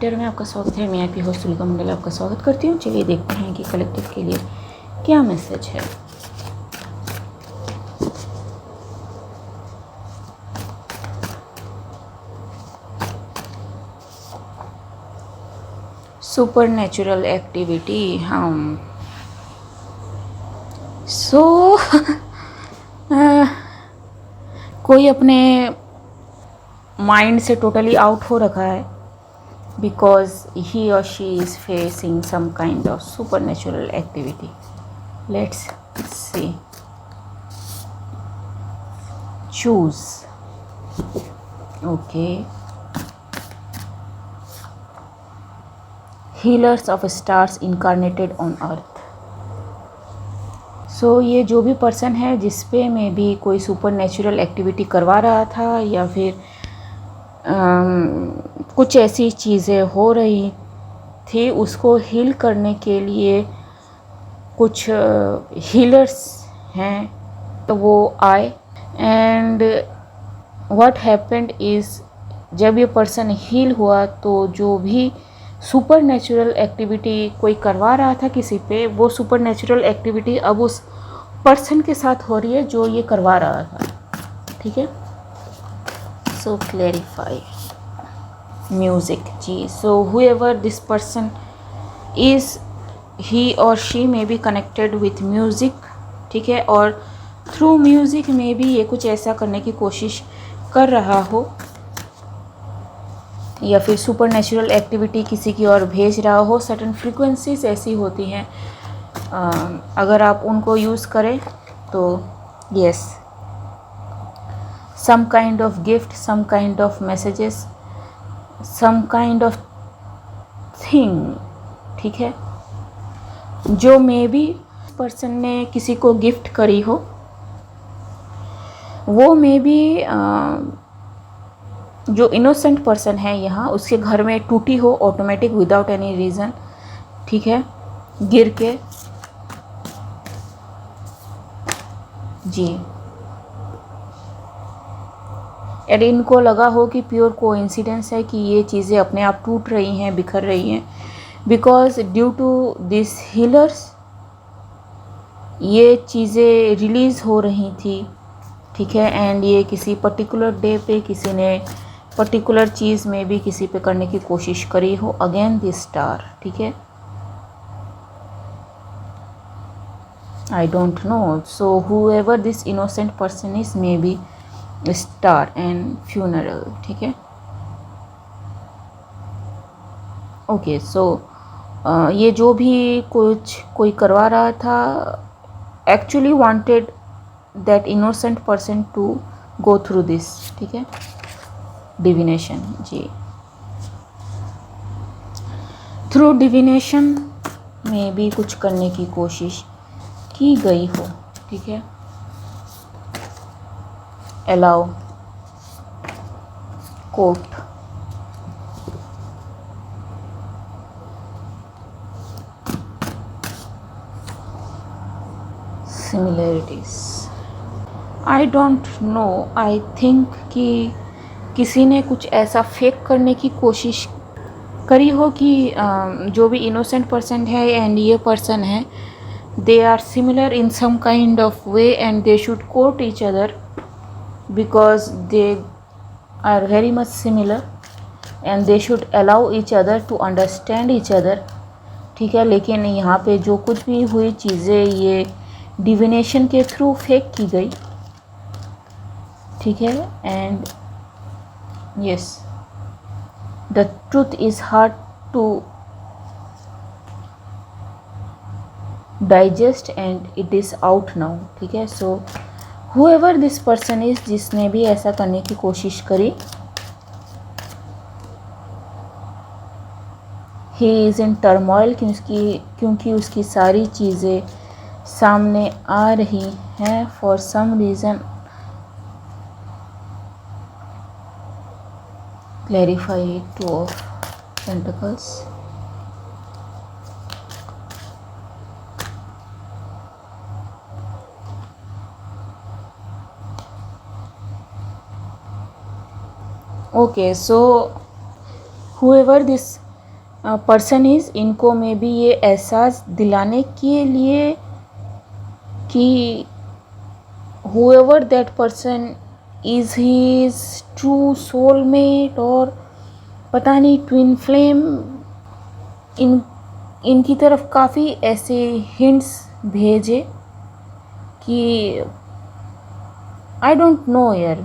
Collector में आपका स्वागत है। मैं आपकी होस्ट तुलिका मंडल आपका स्वागत करती हूँ। चलिए देखते हैं कि कलेक्टर के लिए क्या मैसेज है। सुपर नेचुरल एक्टिविटी, हम कोई अपने माइंड से टोटली आउट हो रखा है because he or she is facing some kind of supernatural activity. Let's see. Choose. Okay. Healers of stars incarnated on earth. So ये जो भी पर्सन है जिस पे में भी कोई सुपर नेचुरल एक्टिविटी करवा रहा था या फिर कुछ ऐसी चीज़ें हो रही थी, उसको हील करने के लिए कुछ हीलर्स हैं तो वो आए। एंड व्हाट हैपेंड इज़, जब ये पर्सन हील हुआ तो जो भी सुपर नेचुरल एक्टिविटी कोई करवा रहा था किसी पे, वो सुपर नेचुरल एक्टिविटी अब उस पर्सन के साथ हो रही है जो ये करवा रहा था। ठीक है, सो क्लैरिफाई म्यूज़िक जी। So whoever this person is, he or she may be connected with music। ठीक है, और थ्रू म्यूज़िक में भी ये कुछ ऐसा करने की कोशिश कर रहा हो या फिर सुपर नेचुरल एक्टिविटी किसी की ओर भेज रहा हो। सर्टन फ्रीक्वेंसीज ऐसी होती हैं, अगर आप उनको यूज़ करें तो yes, some kind of gift, some kind of messages, some kind of thing. ठीक है, जो मे बी पर्सन ने किसी को गिफ्ट करी हो, वो मे बी जो इनोसेंट पर्सन है यहाँ, उसके घर में टूटी हो ऑटोमेटिक विदाउट एनी रीज़न। ठीक है, गिर के जी, और इनको लगा हो कि प्योर कोइंसिडेंस है कि ये चीज़ें अपने आप टूट रही हैं, बिखर रही हैं, because due to this healers ये चीज़ें रिलीज़ हो रही थी। ठीक है, एंड ये किसी पर्टिकुलर डे पे किसी ने पर्टिकुलर चीज़ में भी किसी पे करने की कोशिश करी हो। अगेन दिस स्टार, ठीक है, I don't know. So whoever this innocent person is, may be a star and funeral. ठीक है, ओके। सो ये जो भी कोई करवा रहा था, actually wanted that innocent person to go through this. ठीक है, डिविनेशन जी, थ्रू डिविनेशन में भी कुछ करने की कोशिश की गई हो। ठीक है, allow court, similarities, I don't no. I think कि किसी ने कुछ ऐसा फेक करने की कोशिश करी हो कि जो भी इनोसेंट पर्सन है एंड ये पर्सन है, they are similar in some kind of way and they should court each other because they are very much similar and they should allow each other to understand each other। ठीक है, लेकिन यहाँ पे जो कुछ भी हुई चीज़ें ये डिविनेशन के थ्रू फेक की गई। ठीक है, and yes, the truth is hard to digest and it is out now. ठीक है, so whoever this person is, जिसने भी ऐसा करने की कोशिश करी, ही इज़ इन टर्मोइल, क्योंकि उसकी सारी चीज़ें सामने आ रही हैं for some reason. Clarify two of pentacles, okay, so whoever this person is, इनको में भी ये एहसास दिलाने के लिए कि whoever that person is his true soulmate और पता नहीं ट्विन फ्लेम, इनकी तरफ काफ़ी ऐसे हिंट्स भेजे कि आई डोंट नो यार,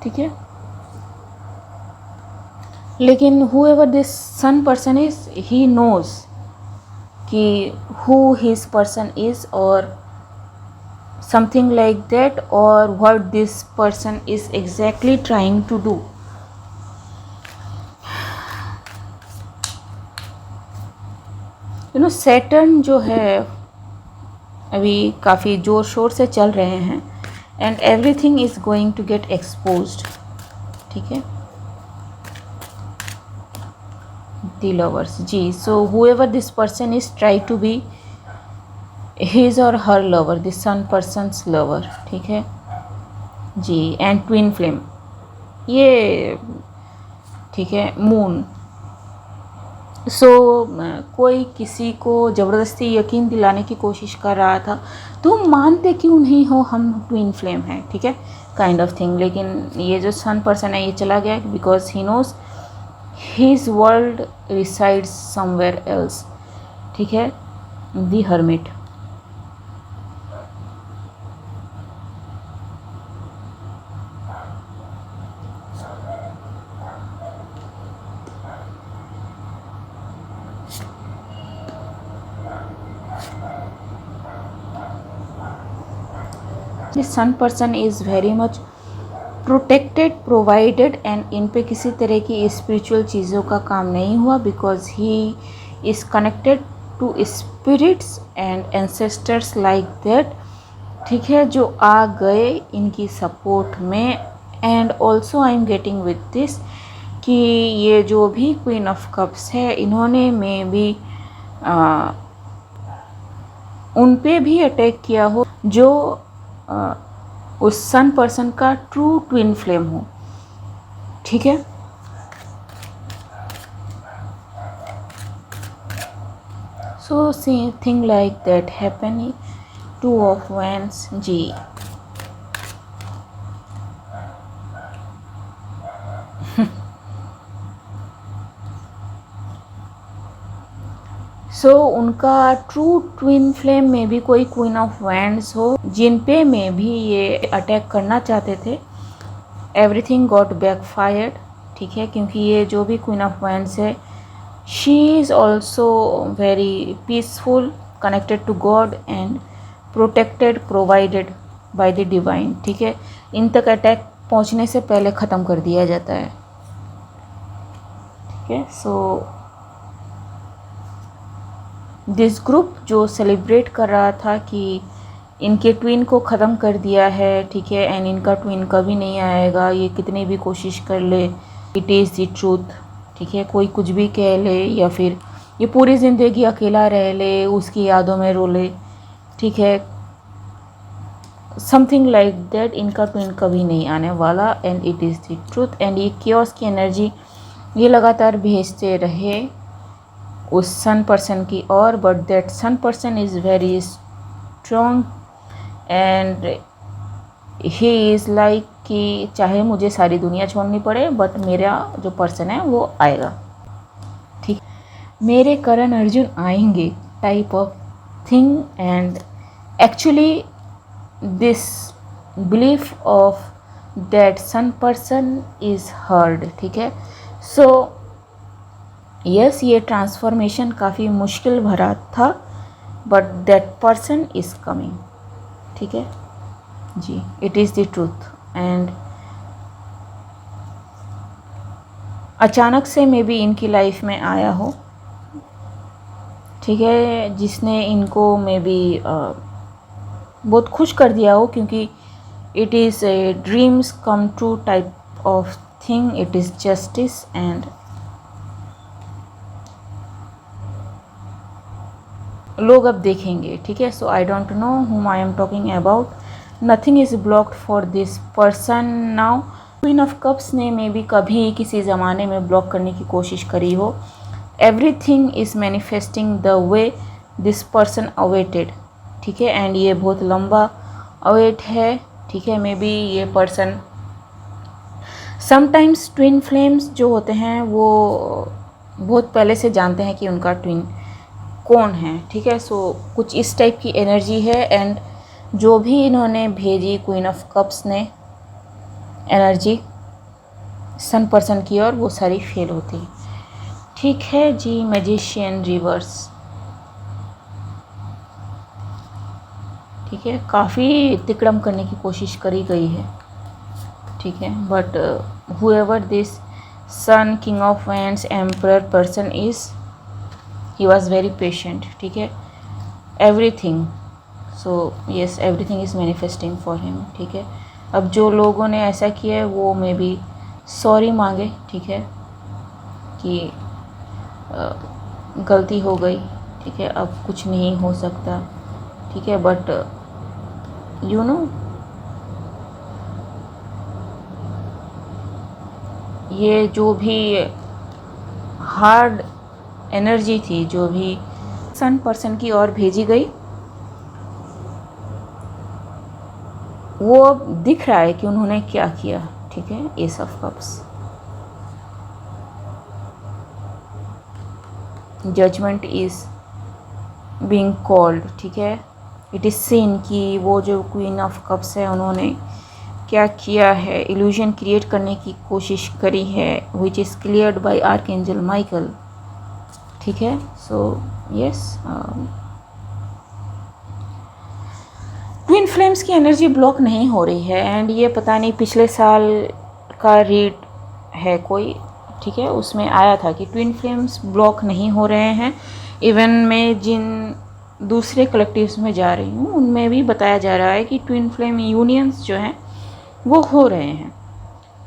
ठीक है। लेकिन whoever this sun person is, he knows कि who his person is or something like that, or what this person is exactly trying to do. Saturn जो है अभी काफ़ी ज़ोर शोर से चल रहे हैं and everything is going to get exposed, ठीक है। द लवर्स जी, so whoever this person is try to be his और her lover, this sun person's lover, ठीक है जी। एंड ट्विन फ्लेम, ये ठीक है। मून, सो कोई किसी को ज़बरदस्ती यकीन दिलाने की कोशिश कर रहा था, तुम मानते क्यों नहीं हो हम ट्विन फ्लेम हैं, ठीक है, काइंड ऑफ थिंग। लेकिन ये जो सन पर्सन है ये चला गया because he knows his world resides somewhere else, ठीक है। The hermit, this sun person is very much protected, provided and इन पे किसी तरह की स्पिरिचुअल चीज़ों का काम नहीं हुआ because he is connected to spirits and ancestors like that, ठीक है, जो आ गए इनकी सपोर्ट में। And also I am getting with this कि ये जो भी क्वीन ऑफ कप्स है इन्होंने में भी उन पे भी अटैक किया हो जो उस सन पर्सन का ट्रू ट्विन फ्लेम हो, ठीक है। So see thing like that happen, two of wands जी। सो उनका ट्रू ट्विन फ्लेम में भी कोई क्वीन ऑफ वैंड्स हो जिन पे में भी ये अटैक करना चाहते थे। एवरीथिंग गॉट बैकफायर्ड, ठीक है, क्योंकि ये जो भी क्वीन ऑफ वैंड्स है she is also very peaceful, connected to God and protected, provided by the divine, ठीक है। इन तक अटैक पहुंचने से पहले ख़त्म कर दिया जाता है, ठीक है। सो दिस ग्रुप जो सेलिब्रेट कर रहा था कि इनके ट्विन को ख़त्म कर दिया है, ठीक है, एंड इनका ट्विन कभी नहीं आएगा, ये कितनी भी कोशिश कर ले, इट इज़ द ट्रूथ, ठीक है। कोई कुछ भी कह ले या फिर ये पूरी ज़िंदगी अकेला रह ले, उसकी यादों में रो ले, ठीक है, समथिंग लाइक दैट, इनका ट्विन कभी नहीं आने वाला and it is the truth. And ये क्योस की एनर्जी ये लगातार भेजते रहे उस सन पर्सन की ओर, but that sun person is very strong and he is like कि चाहे मुझे सारी दुनिया छोड़नी पड़े बट मेरा जो पर्सन है वो आएगा, ठीक, मेरे करण अर्जुन आएंगे type of thing. And actually this belief of that sun person is heard, ठीक है। सो यस, ये ट्रांसफॉर्मेशन काफ़ी मुश्किल भरा था but that person is coming, ठीक है जी। It is the truth and अचानक से मे बी इनकी लाइफ में आया हो, ठीक है, जिसने इनको मे बी बहुत खुश कर दिया हो, क्योंकि it is a dreams come true type of thing, it is justice and लोग अब देखेंगे, ठीक है। So I don't know whom I am talking about, nothing is blocked for this person now queen of cups ने may B कभी किसी ज़माने में ब्लॉक करने की कोशिश करी हो. Everything is manifesting the way this person awaited. ठीक है, एंड ये बहुत लंबा अवेट है. ठीक है, मे बी ये पर्सन समटाइम्स ट्विन फ्लेम्स जो होते हैं वो बहुत पहले से जानते हैं कि उनका ट्विन कौन है. ठीक है, सो कुछ इस टाइप की एनर्जी है. एंड जो भी इन्होंने भेजी क्वीन ऑफ कप्स ने एनर्जी सन पर्सन की और वो सारी फेल होती. ठीक है जी. Magician reverse. ठीक है, काफ़ी तिकड़म करने की कोशिश करी गई है. ठीक है, but however this sun king of wands emperor person is, he was very patient. ठीक है, everything, so yes, everything is manifesting for him. ठीक है, अब जो लोगों ने ऐसा किया है वो मे बी सॉरी मांगे. ठीक है, कि गलती हो गई. ठीक है, अब कुछ नहीं हो सकता. ठीक है, बट यू नो ये जो भी हार्ड एनर्जी थी जो भी सन पर्सन की ओर भेजी गई वो अब दिख रहा है कि उन्होंने क्या किया. ठीक है, ace of cups. Judgement is being called. ठीक है, इट इज़ सीन कि वो जो क्वीन ऑफ कप्स है उन्होंने क्या किया है. इल्यूजन क्रिएट करने की कोशिश करी है which is cleared by archangel Michael. ठीक है, सो यस, ट्विन फ्लेम्स की एनर्जी ब्लॉक नहीं हो रही है. एंड ये पता नहीं पिछले साल का रीड है कोई. ठीक है, उसमें आया था कि ट्विन फ्लेम्स ब्लॉक नहीं हो रहे हैं. इवन मैं जिन दूसरे कलेक्टिव्स में जा रही हूँ उनमें भी बताया जा रहा है कि ट्विन फ्लेम यूनियंस जो हैं वो हो रहे हैं.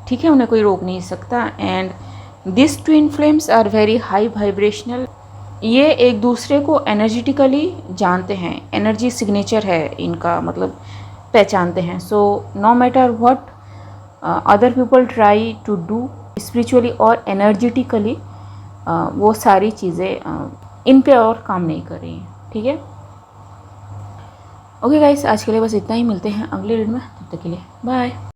ठीक है, उन्हें कोई रोक नहीं सकता. And this twin flames are very high vibrational. ये एक दूसरे को एनर्जेटिकली जानते हैं. एनर्जी सिग्नेचर है इनका, मतलब पहचानते हैं. So no matter what other people try to do spiritually और एनर्जेटिकली, वो सारी चीज़ें इन पे और काम नहीं कर रही हैं. ठीक है, ओके गाइस, आज के लिए बस इतना ही. मिलते हैं अगले रीड में. तब तक के लिए बाय.